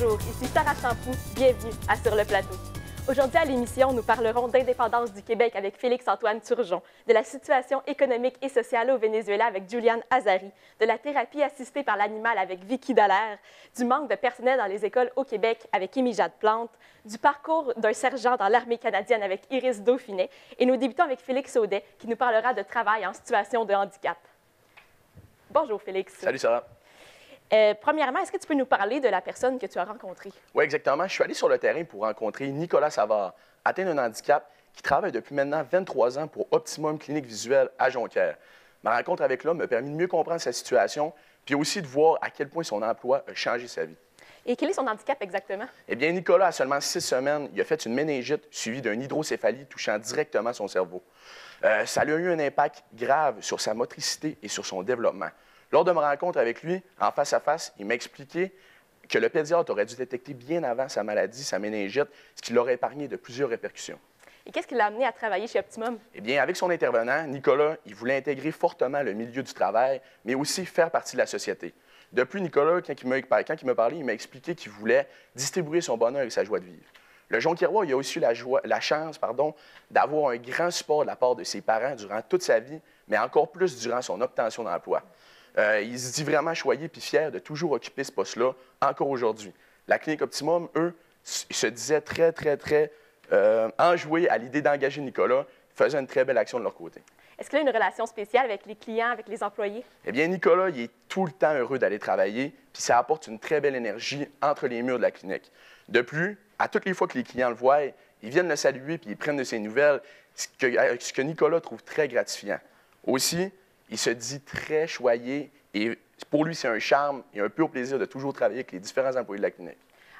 Bonjour, ici Sarah Champoux, bienvenue à Sur le plateau. Aujourd'hui à l'émission, nous parlerons d'indépendance du Québec avec Félix-Antoine Turgeon, de la situation économique et sociale au Venezuela avec Juliane Azari, de la thérapie assistée par l'animal avec Vicky Dallaire, du manque de personnel dans les écoles au Québec avec Émy Jade Plante, du parcours d'un sergent dans l'armée canadienne avec Iris Dauphinet, et nous débutons avec Félix Audet qui nous parlera de travail en situation de handicap. Bonjour Félix. Salut Sarah. Premièrement, est-ce que tu peux nous parler de la personne que tu as rencontrée? Oui, exactement. Je suis allé sur le terrain pour rencontrer Nicolas Savard, atteint d'un handicap, qui travaille depuis maintenant 23 ans pour Optimum Clinique Visuelle à Jonquière. Ma rencontre avec l'homme m'a permis de mieux comprendre sa situation, puis aussi de voir à quel point son emploi a changé sa vie. Et quel est son handicap exactement? Eh bien, Nicolas, à seulement 6 semaines, il a fait une méningite suivie d'une hydrocéphalie touchant directement son cerveau. Ça lui a eu un impact grave sur sa motricité et sur son développement. Lors de ma rencontre avec lui, en face à face, il m'a expliqué que le pédiatre aurait dû détecter bien avant sa maladie, sa méningite, ce qui l'aurait épargné de plusieurs répercussions. Et qu'est-ce qui l'a amené à travailler chez Optimum? Eh bien, avec son intervenant, Nicolas, il voulait intégrer fortement le milieu du travail, mais aussi faire partie de la société. De plus, Nicolas, quand il m'a parlé, il m'a expliqué qu'il voulait distribuer son bonheur et sa joie de vivre. Le Jonquiérois, il a aussi la chance d'avoir un grand support de la part de ses parents durant toute sa vie, mais encore plus durant son obtention d'emploi. Il se dit vraiment choyé et fier de toujours occuper ce poste-là, encore aujourd'hui. La clinique Optimum, eux, se disaient très enjoués à l'idée d'engager Nicolas, faisaient une très belle action de leur côté. Est-ce qu'il a une relation spéciale avec les clients, avec les employés? Eh bien, Nicolas, il est tout le temps heureux d'aller travailler, puis ça apporte une très belle énergie entre les murs de la clinique. De plus, à toutes les fois que les clients le voient, ils viennent le saluer puis ils prennent de ses nouvelles, ce que Nicolas trouve très gratifiant. Aussi, il se dit très choyé et pour lui, c'est un charme et un pur plaisir de toujours travailler avec les différents employés de la clinique.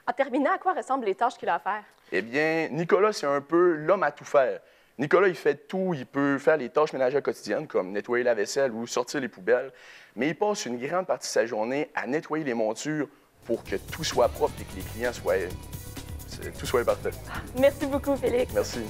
En terminant, à quoi ressemblent les tâches qu'il a à faire? Eh bien, Nicolas, c'est un peu l'homme à tout faire. Nicolas, il fait tout. Il peut faire les tâches ménagères quotidiennes, comme nettoyer la vaisselle ou sortir les poubelles, mais il passe une grande partie de sa journée à nettoyer les montures pour que tout soit propre et que les clients tout soit parfait. Merci beaucoup, Félix. Merci.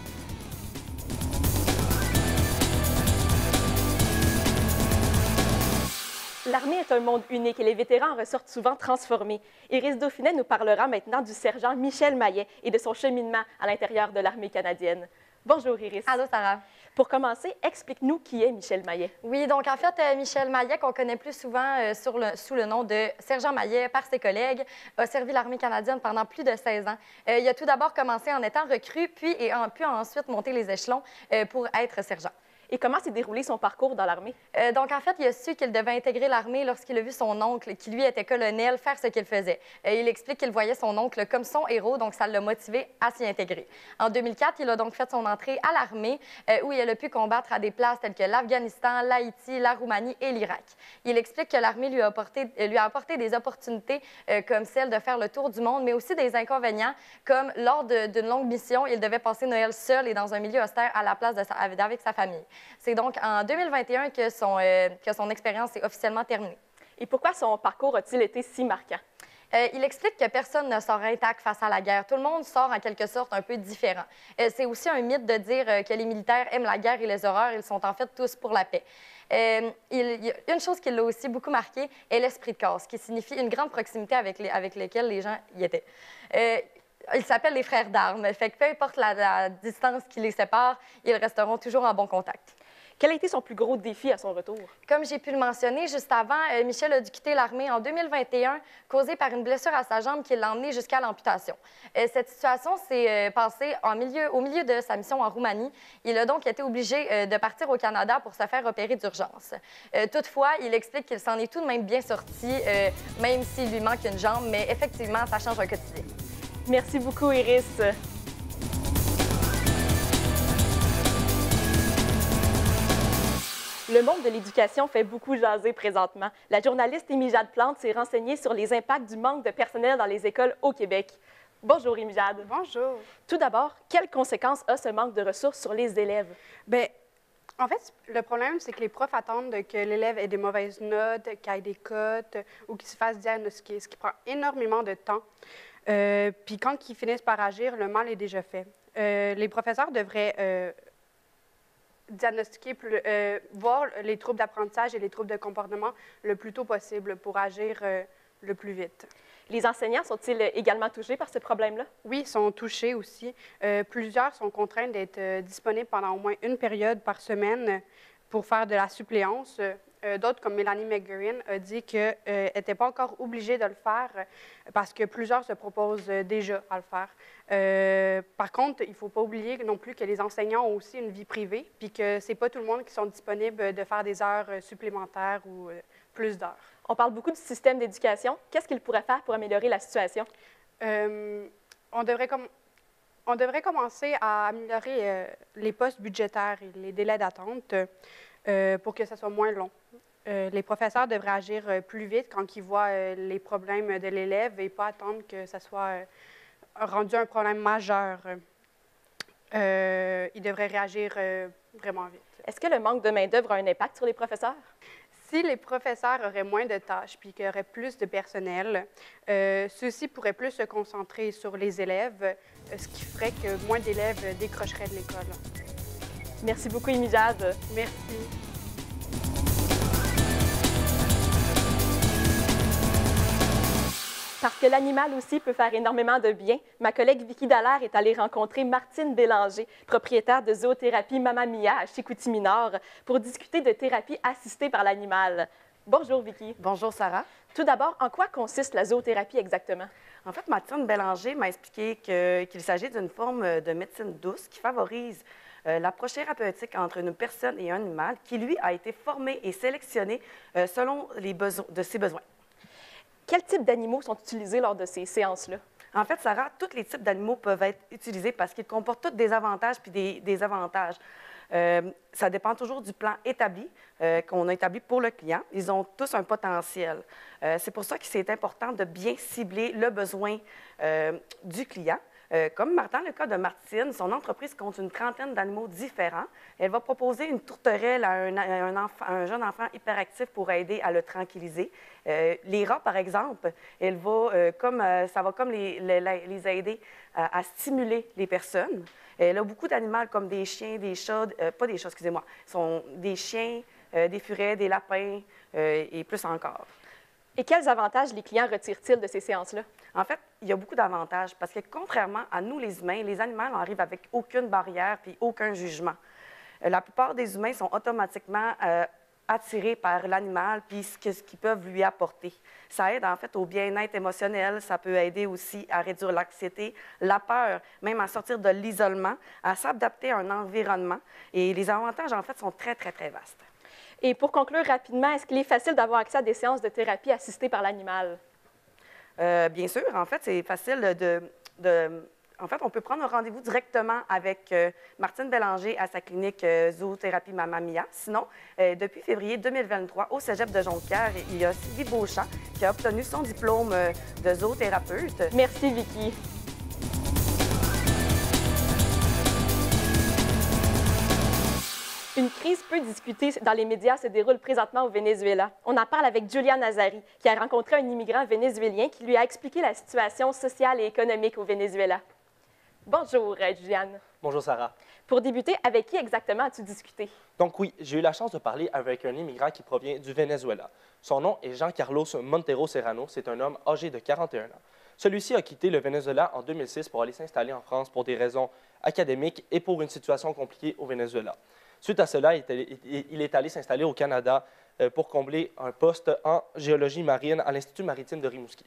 L'armée est un monde unique et les vétérans en ressortent souvent transformés. Iris Dauphinet nous parlera maintenant du sergent Michel Maillet et de son cheminement à l'intérieur de l'armée canadienne. Bonjour Iris. Allô Sarah. Pour commencer, explique-nous qui est Michel Maillet. Oui, donc en fait, Michel Maillet, qu'on connaît plus souvent sous le nom de sergent Maillet par ses collègues, a servi l'armée canadienne pendant plus de 16 ans. Il a tout d'abord commencé en étant recrue, puis ensuite monter les échelons pour être sergent. Et comment s'est déroulé son parcours dans l'armée? Donc, en fait, il a su qu'il devait intégrer l'armée lorsqu'il a vu son oncle, qui lui était colonel, faire ce qu'il faisait. Il explique qu'il voyait son oncle comme son héros, donc ça l'a motivé à s'y intégrer. En 2004, il a donc fait son entrée à l'armée, où il a pu combattre à des places telles que l'Afghanistan, l'Haïti, la Roumanie et l'Irak. Il explique que l'armée lui a apporté des opportunités comme celle de faire le tour du monde, mais aussi des inconvénients, comme lors d'une longue mission, il devait passer Noël seul et dans un milieu austère à la place avec sa famille. C'est donc en 2021 que son expérience est officiellement terminée. Et pourquoi son parcours a-t-il été si marquant? Il explique que personne ne sort intact face à la guerre. Tout le monde sort en quelque sorte un peu différent. C'est aussi un mythe de dire que les militaires aiment la guerre et les horreurs. Ils sont en fait tous pour la paix. Il y a une chose qui l'a aussi beaucoup marqué est l'esprit de corps, ce qui signifie une grande proximité avec lesquels les gens y étaient. Ils s'appellent les frères d'armes. Fait que peu importe la distance qui les sépare, ils resteront toujours en bon contact. Quel a été son plus gros défi à son retour? Comme j'ai pu le mentionner juste avant, Michel a dû quitter l'armée en 2021, causée par une blessure à sa jambe qui l'a emmené jusqu'à l'amputation. Cette situation s'est passée au milieu de sa mission en Roumanie. Il a donc été obligé de partir au Canada pour se faire opérer d'urgence. Toutefois, il explique qu'il s'en est tout de même bien sorti, même s'il lui manque une jambe, mais effectivement, ça change un quotidien. Merci beaucoup, Iris. Le monde de l'éducation fait beaucoup jaser présentement. La journaliste Émy Jade Plante s'est renseignée sur les impacts du manque de personnel dans les écoles au Québec. Bonjour, Émy Jade. Bonjour. Tout d'abord, quelles conséquences a ce manque de ressources sur les élèves? Bien, en fait, le problème, c'est que les profs attendent que l'élève ait des mauvaises notes, qu'il ait des cotes ou qu'il se fasse diagnostiquer, ce qui prend énormément de temps. Puis quand ils finissent par agir, le mal est déjà fait. Les professeurs devraient diagnostiquer, voir les troubles d'apprentissage et les troubles de comportement le plus tôt possible pour agir le plus vite. Les enseignants sont-ils également touchés par ce problème-là? Oui, ils sont touchés aussi. Plusieurs sont contraints d'être disponibles pendant au moins une période par semaine pour faire de la suppléance. D'autres, comme Mélanie McGuirin, a dit qu'elle n'était pas encore obligée de le faire parce que plusieurs se proposent déjà à le faire. Par contre, il ne faut pas oublier non plus que les enseignants ont aussi une vie privée, puis que ce n'est pas tout le monde qui sont disponibles de faire des heures supplémentaires ou plus d'heures. On parle beaucoup du système d'éducation. Qu'est-ce qu'il pourrait faire pour améliorer la situation? On devrait commencer à améliorer les postes budgétaires et les délais d'attente pour que ça soit moins long. Les professeurs devraient agir plus vite quand ils voient les problèmes de l'élève et pas attendre que ça soit rendu un problème majeur. Ils devraient réagir vraiment vite. Est-ce que le manque de main-d'œuvre a un impact sur les professeurs? Si les professeurs auraient moins de tâches puis qu'il y aurait plus de personnel, ceux-ci pourraient plus se concentrer sur les élèves, ce qui ferait que moins d'élèves décrocheraient de l'école. Merci beaucoup, Amy Jade. Merci. Parce que l'animal aussi peut faire énormément de bien, ma collègue Vicky Dallaire est allée rencontrer Martine Bélanger, propriétaire de zoothérapie Mamma Mia à Chicoutimi-Nord, pour discuter de thérapie assistée par l'animal. Bonjour Vicky. Bonjour Sarah. Tout d'abord, en quoi consiste la zoothérapie exactement? En fait, Martine Bélanger m'a expliqué qu'il s'agit d'une forme de médecine douce qui favorise l'approche thérapeutique entre une personne et un animal qui, lui, a été formé et sélectionné selon de ses besoins. Quels types d'animaux sont utilisés lors de ces séances-là? En fait, Sarah, tous les types d'animaux peuvent être utilisés parce qu'ils comportent tous des avantages puis des désavantages. Ça dépend toujours du plan établi qu'on a établi pour le client. Ils ont tous un potentiel. C'est pour ça que c'est important de bien cibler le besoin du client. Comme dans le cas de Martine, son entreprise compte une trentaine d'animaux différents. Elle va proposer une tourterelle à un jeune enfant hyperactif pour aider à le tranquilliser. Les rats, par exemple, ça va comme les aider à stimuler les personnes. Elle a beaucoup d'animaux comme des chiens, des chats, pas des chats, excusez-moi, sont des chiens, des furets, des lapins et plus encore. Et quels avantages les clients retirent-ils de ces séances-là? En fait, il y a beaucoup d'avantages parce que contrairement à nous, les humains, les animaux arrivent avec aucune barrière puis aucun jugement. La plupart des humains sont automatiquement attirés par l'animal puis ce qu'ils peuvent lui apporter. Ça aide en fait au bien-être émotionnel, ça peut aider aussi à réduire l'anxiété, la peur, même à sortir de l'isolement, à s'adapter à un environnement. Et les avantages, en fait, sont très, très, très vastes. Et pour conclure rapidement, est-ce qu'il est facile d'avoir accès à des séances de thérapie assistée par l'animal? Bien sûr, en fait, c'est facile En fait, on peut prendre un rendez-vous directement avec Martine Bélanger à sa clinique Zoothérapie Mamma Mia. Sinon, depuis février 2023, au Cégep de Jonquière, il y a Sylvie Beauchamp qui a obtenu son diplôme de zoothérapeute. Merci, Vicky. Une crise peu discutée dans les médias se déroule présentement au Venezuela. On en parle avec Julian Azari, qui a rencontré un immigrant vénézuélien qui lui a expliqué la situation sociale et économique au Venezuela. Bonjour, Julian. Bonjour, Sarah. Pour débuter, avec qui exactement as-tu discuté? Donc oui, j'ai eu la chance de parler avec un immigrant qui provient du Venezuela. Son nom est Jean-Carlos Montero Serrano. C'est un homme âgé de 41 ans. Celui-ci a quitté le Venezuela en 2006 pour aller s'installer en France pour des raisons académiques et pour une situation compliquée au Venezuela. Suite à cela, il est allé s'installer au Canada pour combler un poste en géologie marine à l'Institut maritime de Rimouski.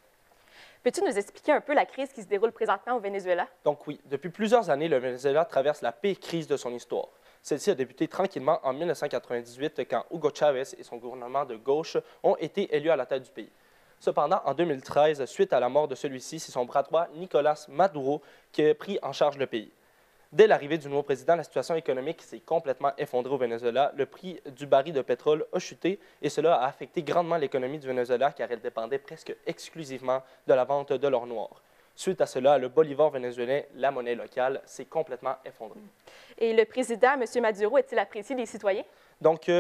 Peux-tu nous expliquer un peu la crise qui se déroule présentement au Venezuela? Donc oui, depuis plusieurs années, le Venezuela traverse la pire crise de son histoire. Celle-ci a débuté tranquillement en 1998 quand Hugo Chavez et son gouvernement de gauche ont été élus à la tête du pays. Cependant, en 2013, suite à la mort de celui-ci, c'est son bras droit, Nicolás Maduro, qui a pris en charge le pays. Dès l'arrivée du nouveau président, la situation économique s'est complètement effondrée au Venezuela. Le prix du baril de pétrole a chuté et cela a affecté grandement l'économie du Venezuela car elle dépendait presque exclusivement de la vente de l'or noir. Suite à cela, le bolivar vénézuélien, la monnaie locale, s'est complètement effondré. Et le président, M. Maduro, est-il apprécié des citoyens? Donc,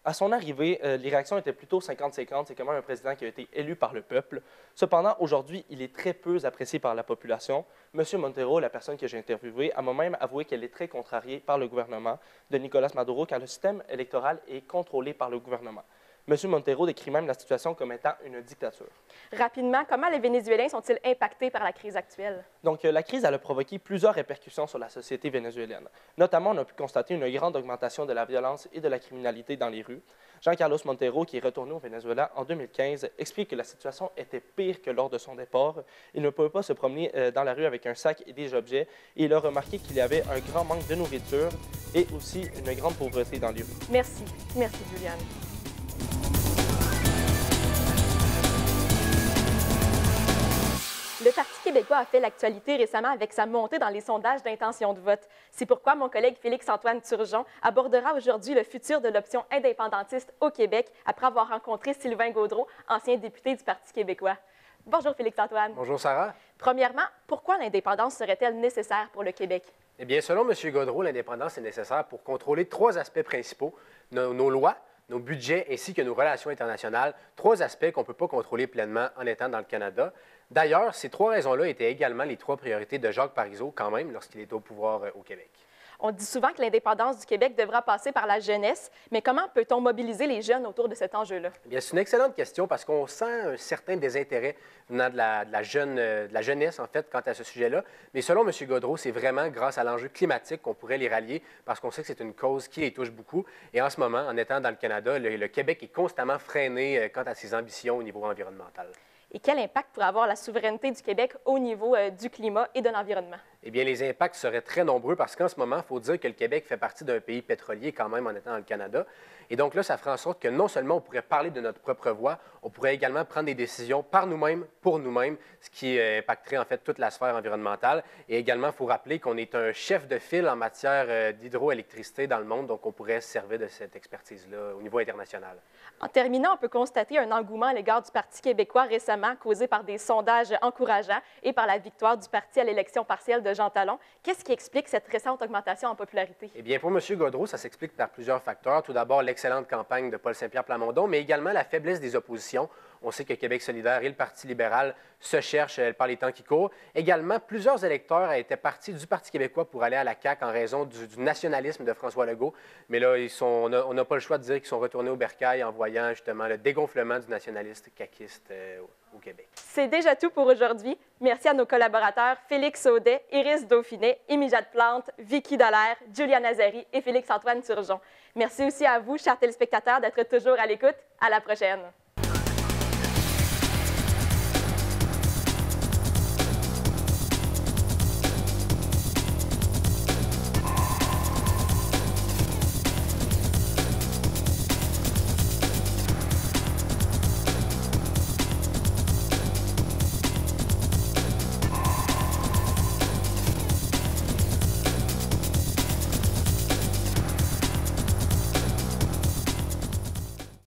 à son arrivée, les réactions étaient plutôt 50-50. C'est quand même un président qui a été élu par le peuple. Cependant, aujourd'hui, il est très peu apprécié par la population. M. Montero, la personne que j'ai interviewée, a moi-même avoué qu'elle est très contrariée par le gouvernement de Nicolás Maduro car le système électoral est contrôlé par le gouvernement. M. Montero décrit même la situation comme étant une dictature. Rapidement, comment les Vénézuéliens sont-ils impactés par la crise actuelle? Donc, la crise elle a provoqué plusieurs répercussions sur la société vénézuélienne. Notamment, on a pu constater une grande augmentation de la violence et de la criminalité dans les rues. Jean-Carlos Montero, qui est retourné au Venezuela en 2015, explique que la situation était pire que lors de son départ. Il ne pouvait pas se promener dans la rue avec un sac et des objets. Et il a remarqué qu'il y avait un grand manque de nourriture et aussi une grande pauvreté dans les rues. Merci. Merci, Juliane. Le Parti québécois a fait l'actualité récemment avec sa montée dans les sondages d'intention de vote. C'est pourquoi mon collègue Félix-Antoine Turgeon abordera aujourd'hui le futur de l'option indépendantiste au Québec après avoir rencontré Sylvain Gaudreault, ancien député du Parti québécois. Bonjour Félix-Antoine. Bonjour Sarah. Premièrement, pourquoi l'indépendance serait-elle nécessaire pour le Québec? Eh bien, selon M. Gaudreault, l'indépendance est nécessaire pour contrôler trois aspects principaux, nos lois, nos budgets ainsi que nos relations internationales, trois aspects qu'on ne peut pas contrôler pleinement en étant dans le Canada. D'ailleurs, ces trois raisons-là étaient également les trois priorités de Jacques Parizeau, quand même, lorsqu'il était au pouvoir au Québec. On dit souvent que l'indépendance du Québec devra passer par la jeunesse, mais comment peut-on mobiliser les jeunes autour de cet enjeu-là? Bien, c'est une excellente question parce qu'on sent un certain désintérêt venant de la jeunesse, en fait, quant à ce sujet-là. Mais selon M. Gaudreault, c'est vraiment grâce à l'enjeu climatique qu'on pourrait les rallier parce qu'on sait que c'est une cause qui les touche beaucoup. Et en ce moment, en étant dans le Canada, le Québec est constamment freiné quant à ses ambitions au niveau environnemental. Et quel impact pourrait avoir la souveraineté du Québec au niveau du climat et de l'environnement? Eh bien, les impacts seraient très nombreux parce qu'en ce moment, il faut dire que le Québec fait partie d'un pays pétrolier quand même en étant dans le Canada. Et donc là, ça ferait en sorte que non seulement on pourrait parler de notre propre voix, on pourrait également prendre des décisions par nous-mêmes, pour nous-mêmes, ce qui impacterait en fait toute la sphère environnementale. Et également, il faut rappeler qu'on est un chef de file en matière d'hydroélectricité dans le monde, donc on pourrait se servir de cette expertise-là au niveau international. En terminant, on peut constater un engouement à l'égard du Parti québécois récemment causé par des sondages encourageants et par la victoire du parti à l'élection partielle de Jean Talon. Qu'est-ce qui explique cette récente augmentation en popularité? Eh bien, pour M. Gaudreault, ça s'explique par plusieurs facteurs. Tout d'abord, l'excellente campagne de Paul Saint-Pierre Plamondon, mais également la faiblesse des oppositions. On sait que Québec solidaire et le Parti libéral se cherchent par les temps qui courent. Également, plusieurs électeurs étaient partis du Parti québécois pour aller à la CAQ en raison du nationalisme de François Legault. Mais là, on n'a pas le choix de dire qu'ils sont retournés au bercail en voyant justement le dégonflement du nationaliste caquiste au Québec. C'est déjà tout pour aujourd'hui. Merci à nos collaborateurs Félix Audet, Iris Dauphinet, Émy Jade Plante, Vicky Dallaire, Juliane Azari et Félix-Antoine Turgeon. Merci aussi à vous, chers téléspectateurs, d'être toujours à l'écoute. À la prochaine.